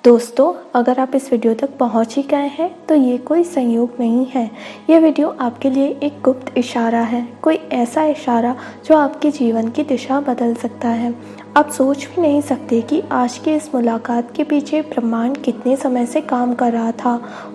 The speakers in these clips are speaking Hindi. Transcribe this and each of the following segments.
दोस्तों, अगर आप इस वीडियो तक पहुंच ही गए हैं तो ये कोई संयोग नहीं है। ये वीडियो आपके लिए एक गुप्त इशारा है, कोई ऐसा इशारा जो आपके जीवन की दिशा बदल सकता है। आप सोच भी नहीं सकते कि आज की इस मुलाकात के पीछे ब्रह्मांड कितने समय से काम कर रहा था।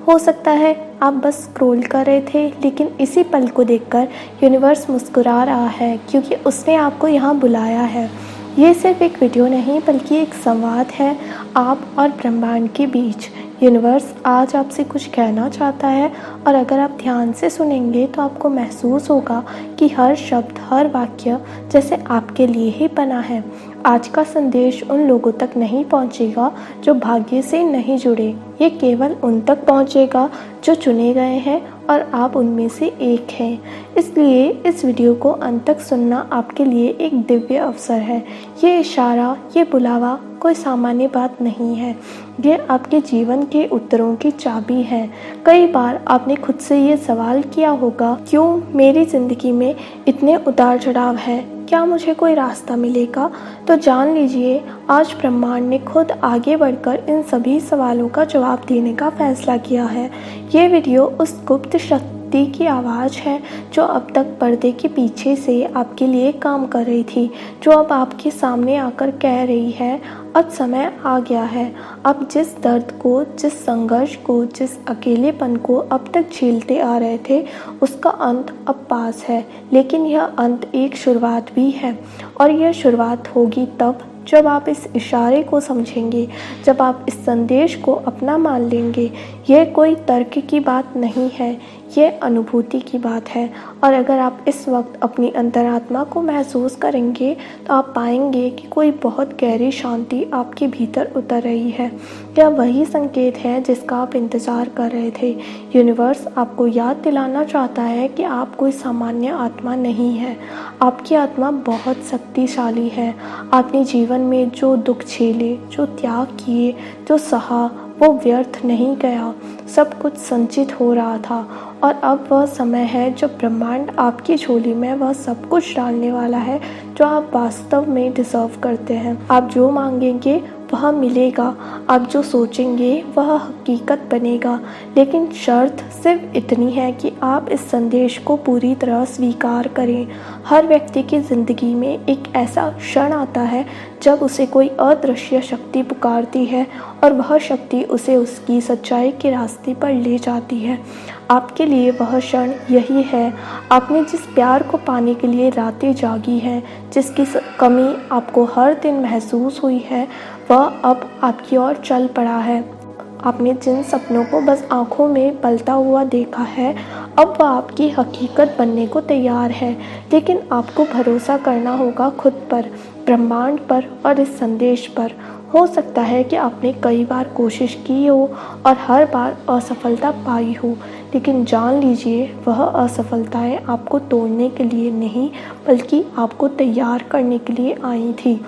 हो सकता है आप बस स्क्रॉल कर रहे थे, लेकिन इसी पल को देखकर यूनिवर्स मुस्कुरा रहा है क्योंकि उसने आपको यहाँ बुलाया है। ये सिर्फ एक वीडियो नहीं बल्कि एक संवाद है आप और ब्रह्मांड के बीच। यूनिवर्स आज आपसे कुछ कहना चाहता है और अगर आप ध्यान से सुनेंगे तो आपको महसूस होगा कि हर शब्द, हर वाक्य जैसे आपके लिए ही बना है। आज का संदेश उन लोगों तक नहीं पहुंचेगा जो भाग्य से नहीं जुड़े, ये केवल उन तक पहुंचेगा जो चुने गए हैं और आप उनमें से एक हैं। इसलिए इस वीडियो को अंत तक सुनना आपके लिए एक दिव्य अवसर है। ये इशारा, ये बुलावा कोई सामान्य बात नहीं है, ये आपके जीवन के उत्तरों की चाबी है। कई बार आपने खुद से ये सवाल किया होगा, क्यों मेरी ज़िंदगी में इतने उतार चढ़ाव है, क्या मुझे कोई रास्ता मिलेगा? तो जान लीजिए, आज ब्रह्मांड ने खुद आगे बढ़कर इन सभी सवालों का जवाब देने का फैसला किया है। ये वीडियो उस गुप्त शक्ति की आवाज़ है जो अब तक पर्दे के पीछे से आपके लिए काम कर रही थी, जो अब आपके सामने आकर कह रही है, अब समय आ गया है। अब जिस दर्द को, जिस संघर्ष को, जिस अकेलेपन को अब तक झेलते आ रहे थे, उसका अंत अब पास है। लेकिन यह अंत एक शुरुआत भी है और यह शुरुआत होगी तब जब आप इस इशारे को समझेंगे, जब आप इस संदेश को अपना मान लेंगे। यह कोई तर्क की बात नहीं है, यह अनुभूति की बात है। और अगर आप इस वक्त अपनी अंतरात्मा को महसूस करेंगे तो आप पाएंगे कि कोई बहुत गहरी शांति आपके भीतर उतर रही है। यह वही संकेत है जिसका आप इंतज़ार कर रहे थे। यूनिवर्स आपको याद दिलाना चाहता है कि आप कोई सामान्य आत्मा नहीं है। आपकी आत्मा बहुत शक्तिशाली है। आपने जीवन में जो दुख झेले, जो त्याग किए, जो सहा, वो व्यर्थ नहीं गया। सब कुछ संचित हो रहा था और अब वह समय है जब ब्रह्मांड आपकी झोली में वह सब कुछ डालने वाला है जो आप वास्तव में डिजर्व करते हैं। आप जो मांगेंगे वह मिलेगा, आप जो सोचेंगे वह हकीकत बनेगा। लेकिन शर्त सिर्फ इतनी है कि आप इस संदेश को पूरी तरह स्वीकार करें। हर व्यक्ति की ज़िंदगी में एक ऐसा क्षण आता है जब उसे कोई अदृश्य शक्ति पुकारती है और वह शक्ति उसे उसकी सच्चाई के रास्ते पर ले जाती है। आपके लिए वह क्षण यही है। आपने जिस प्यार को पाने के लिए रातें जागी हैं, जिसकी कमी आपको हर दिन महसूस हुई है, वह अब आपकी ओर चल पड़ा है। आपने जिन सपनों को बस आँखों में पलता हुआ देखा है, अब वह आपकी हकीकत बनने को तैयार है। लेकिन आपको भरोसा करना होगा खुद पर, ब्रह्मांड पर और इस संदेश पर। हो सकता है कि आपने कई बार कोशिश की हो और हर बार असफलता पाई हो, लेकिन जान लीजिए वह असफलताएं आपको तोड़ने के लिए नहीं बल्कि आपको तैयार करने के लिए आई थी।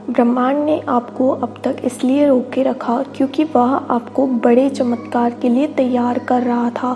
ब्रह्मांड ने आपको अब तक इसलिए रोक के रखा क्योंकि वह आपको बड़े चमत्कार के लिए तैयार कर रहा था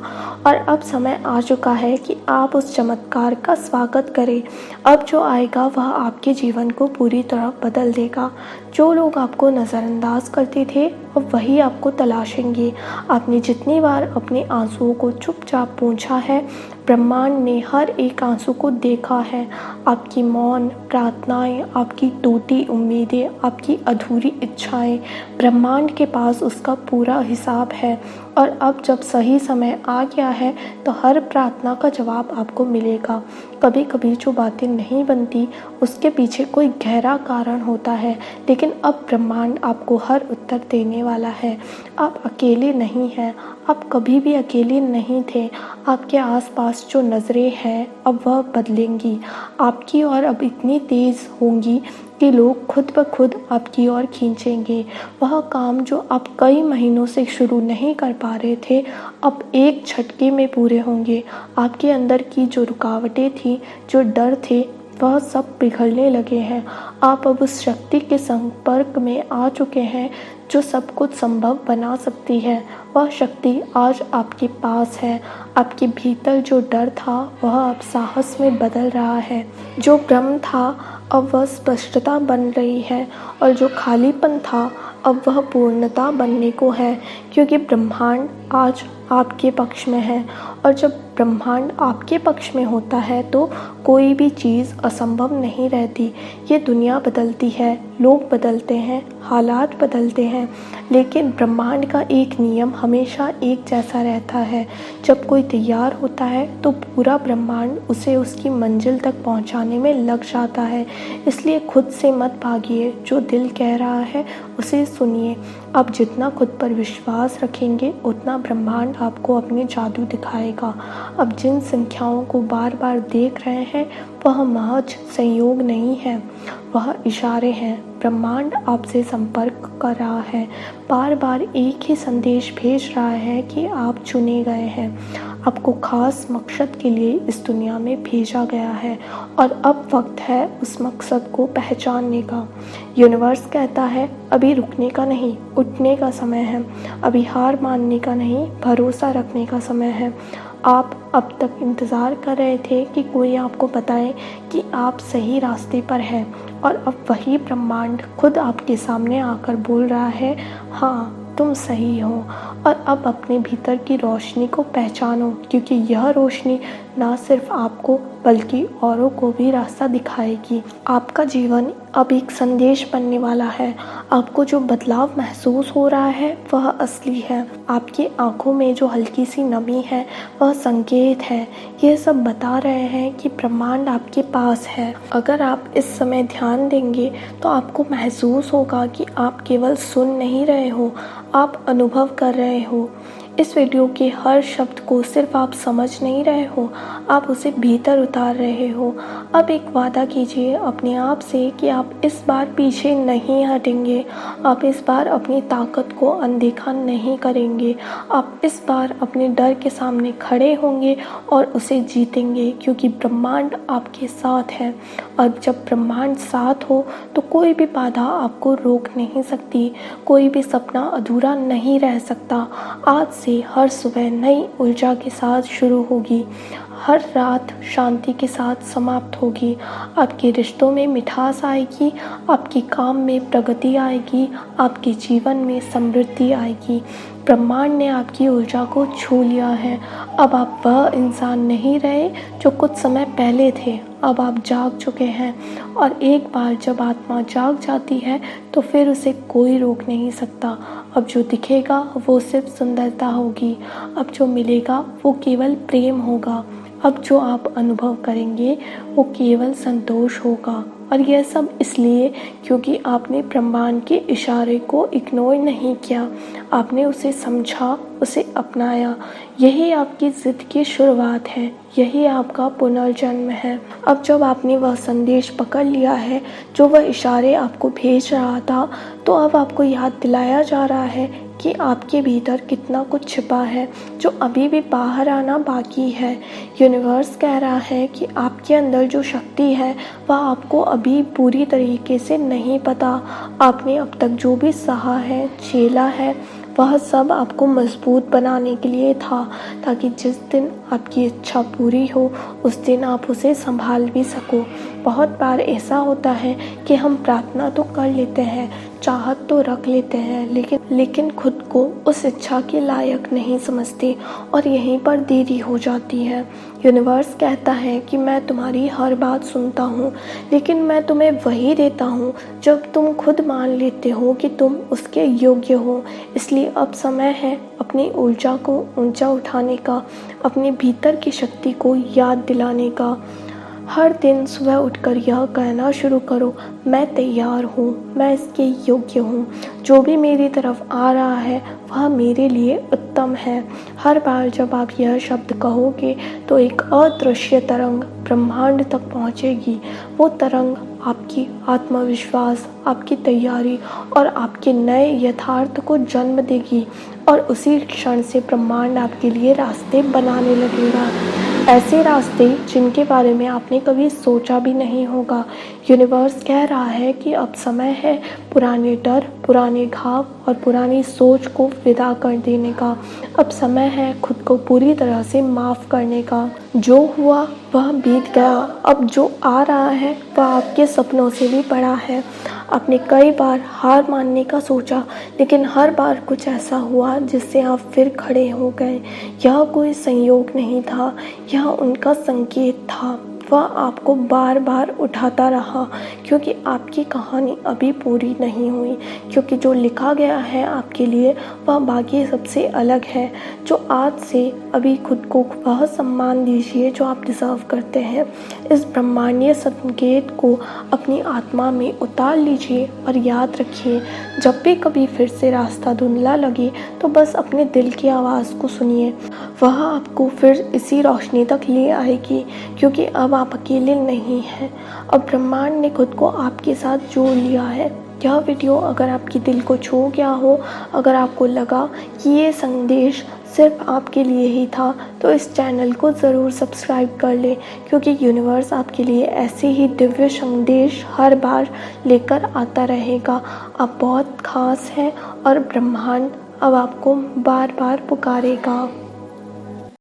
और अब समय आ चुका है कि आप उस चमत्कार का स्वागत करें। अब जो आएगा वह आपके जीवन को पूरी तरह बदल देगा। जो लोग आपको नज़रअंदाज करते थे अब वही आपको तलाशेंगे। आपने जितनी बार अपने आंसुओं को चुपचाप पोंछा है, ब्रह्मांड ने हर एक आंसू को देखा है। आपकी मौन प्रार्थनाएं, आपकी टूटी उम्मीदें, आपकी अधूरी इच्छाएं, ब्रह्मांड के पास उसका पूरा हिसाब है। और अब जब सही समय आ गया है तो हर प्रार्थना का जवाब आपको मिलेगा। कभी कभी जो बातें नहीं बनती उसके पीछे कोई गहरा कारण होता है, लेकिन अब ब्रह्मांड आपको हर उत्तर देने वाला है। आप अकेले नहीं हैं, आप कभी भी अकेले नहीं थे। आपके आसपास जो नज़रें हैं अब वह बदलेंगी, आपकी ओर अब इतनी तेज़ होंगी कि लोग खुद ब खुद आपकी ओर खींचेंगे। वह काम जो आप कई महीनों से शुरू नहीं कर पा रहे थे अब एक झटके में पूरे होंगे। आपके अंदर की जो रुकावटें थी, जो डर थे, वह सब पिघलने लगे हैं। आप अब उस शक्ति के संपर्क में आ चुके हैं जो सब कुछ संभव बना सकती है। वह शक्ति आज आपके पास है। आपके भीतर जो डर था वह अब साहस में बदल रहा है। जो भ्रम था अब वह स्पष्टता बन रही है और जो खालीपन था अब वह पूर्णता बनने को है, क्योंकि ब्रह्मांड आज आपके पक्ष में है। और जब ब्रह्मांड आपके पक्ष में होता है तो कोई भी चीज़ असंभव नहीं रहती। ये दुनिया बदलती है, लोग बदलते हैं, हालात बदलते हैं, लेकिन ब्रह्मांड का एक नियम हमेशा एक जैसा रहता है। जब कोई तैयार होता है तो पूरा ब्रह्मांड उसे उसकी मंजिल तक पहुंचाने में लग जाता है। इसलिए खुद से मत भागिए, जो दिल कह रहा है उसे सुनिए। आप जितना खुद पर विश्वास रखेंगे उतना ब्रह्मांड आपको अपने जादू दिखाएगा। अब जिन संख्याओं को बार बार देख रहे हैं वह महज संयोग नहीं है, वह इशारे हैं। ब्रह्मांड आपसे संपर्क कर रहा है, बार बार एक ही संदेश भेज रहा है कि आप चुने गए हैं, आपको खास मकसद के लिए इस दुनिया में भेजा गया है और अब वक्त है उस मकसद को पहचानने का। यूनिवर्स कहता है अभी रुकने का नहीं, उठने का समय है। अभी हार मानने का नहीं, भरोसा रखने का समय है। आप अब तक इंतज़ार कर रहे थे कि कोई आपको बताए कि आप सही रास्ते पर हैं, और अब वही ब्रह्मांड खुद आपके सामने आकर बोल रहा है, हाँ तुम सही हो। और अब अपने भीतर की रोशनी को पहचानो, क्योंकि यह रोशनी ना सिर्फ आपको बल्कि औरों को भी रास्ता दिखाएगी। आपका जीवन अब एक संदेश बनने वाला है। आपको जो बदलाव महसूस हो रहा है वह असली है। आपकी आंखों में जो हल्की सी नमी है वह संकेत है। यह सब बता रहे हैं कि ब्रह्मांड आपके पास है। अगर आप इस समय ध्यान देंगे तो आपको महसूस होगा कि आप केवल सुन नहीं रहे हो, आप अनुभव कर रहे हो। इस वीडियो के हर शब्द को सिर्फ आप समझ नहीं रहे हो, आप उसे भीतर उतार रहे हो। अब एक वादा कीजिए अपने आप से कि आप इस बार पीछे नहीं हटेंगे, आप इस बार अपनी ताकत को अनदेखा नहीं करेंगे, आप इस बार अपने डर के सामने खड़े होंगे और उसे जीतेंगे, क्योंकि ब्रह्मांड आपके साथ है। और जब ब्रह्मांड साथ हो तो कोई भी बाधा आपको रोक नहीं सकती, कोई भी सपना अधूरा नहीं रह सकता। आज से हर सुबह नई ऊर्जा के साथ शुरू होगी, हर रात शांति के साथ समाप्त होगी। आपके रिश्तों में मिठास आएगी, आपके काम में प्रगति आएगी, आपके जीवन में समृद्धि आएगी। ब्रह्मांड ने आपकी ऊर्जा को छू लिया है। अब आप वह इंसान नहीं रहे जो कुछ समय पहले थे, अब आप जाग चुके हैं। और एक बार जब आत्मा जाग जाती है तो फिर उसे कोई रोक नहीं सकता। अब जो दिखेगा वो सिर्फ सुंदरता होगी, अब जो मिलेगा वो केवल प्रेम होगा, अब जो आप अनुभव करेंगे वो केवल संतोष होगा। और यह सब इसलिए क्योंकि आपने ब्रह्मांड के इशारे को इग्नोर नहीं किया, आपने उसे समझा, उसे अपनाया। यही आपकी ज़िद की शुरुआत है, यही आपका पुनर्जन्म है। अब जब आपने वह संदेश पकड़ लिया है जो वह इशारे आपको भेज रहा था, तो अब आपको याद दिलाया जा रहा है कि आपके भीतर कितना कुछ छिपा है जो अभी भी बाहर आना बाकी है। यूनिवर्स कह रहा है कि आपके अंदर जो शक्ति है वह आपको अभी पूरी तरीके से नहीं पता। आपने अब तक जो भी सहा है, झेला है, वह सब आपको मजबूत बनाने के लिए था, ताकि जिस दिन आपकी इच्छा पूरी हो उस दिन आप उसे संभाल भी सको। बहुत बार ऐसा होता है कि हम प्रार्थना तो कर लेते हैं, चाहत तो रख लेते हैं, लेकिन खुद को उस इच्छा के लायक नहीं समझते और यहीं पर देरी हो जाती है। यूनिवर्स कहता है कि मैं तुम्हारी हर बात सुनता हूँ, लेकिन मैं तुम्हें वही देता हूँ जब तुम खुद मान लेते हो कि तुम उसके योग्य हो। इसलिए अब समय है अपनी ऊर्जा को ऊंचा उठाने का, अपने भीतर की शक्ति को याद दिलाने का। हर दिन सुबह उठकर यह कहना शुरू करो, मैं तैयार हूँ, मैं इसके योग्य हूँ, जो भी मेरी तरफ आ रहा है वह मेरे लिए उत्तम है। हर बार जब आप यह शब्द कहोगे तो एक अदृश्य तरंग ब्रह्मांड तक पहुँचेगी। वो तरंग आपकी आत्मविश्वास, आपकी तैयारी और आपके नए यथार्थ को जन्म देगी, और उसी क्षण से ब्रह्मांड आपके लिए रास्ते बनाने लगेगा, ऐसे रास्ते जिनके बारे में आपने कभी सोचा भी नहीं होगा। यूनिवर्स कह रहा है कि अब समय है पुराने डर, पुराने घाव और पुरानी सोच को विदा कर देने का। अब समय है खुद को पूरी तरह से माफ़ करने का। जो हुआ वह बीत गया, अब जो आ रहा है वह आपके सपनों से भी बड़ा है। आपने कई बार हार मानने का सोचा, लेकिन हर बार कुछ ऐसा हुआ जिससे आप फिर खड़े हो गए। यह कोई संयोग नहीं था, यह उनका संकेत था। वह आपको बार बार उठाता रहा, क्योंकि आपकी कहानी अभी पूरी नहीं हुई, क्योंकि जो लिखा गया है आपके लिए वह बाकी सबसे अलग है। जो आज से अभी खुद को वह सम्मान दीजिए जो आप डिज़र्व करते हैं। इस ब्रह्मांडीय संकेत को अपनी आत्मा में उतार लीजिए और याद रखिए, जब भी कभी फिर से रास्ता धुंधला लगे तो बस अपने दिल की आवाज़ को सुनिए। वह आपको फिर इसी रोशनी तक ले आएगी, क्योंकि अब आप अकेले नहीं हैं। अब ब्रह्मांड ने खुद को आपके साथ जोड़ लिया है। यह वीडियो अगर आपके दिल को छू गया हो, अगर आपको लगा कि ये संदेश सिर्फ आपके लिए ही था, तो इस चैनल को ज़रूर सब्सक्राइब कर लें, क्योंकि यूनिवर्स आपके लिए ऐसे ही दिव्य संदेश हर बार लेकर आता रहेगा। आप बहुत खास हैं और ब्रह्मांड अब आपको बार बार पुकारेगा।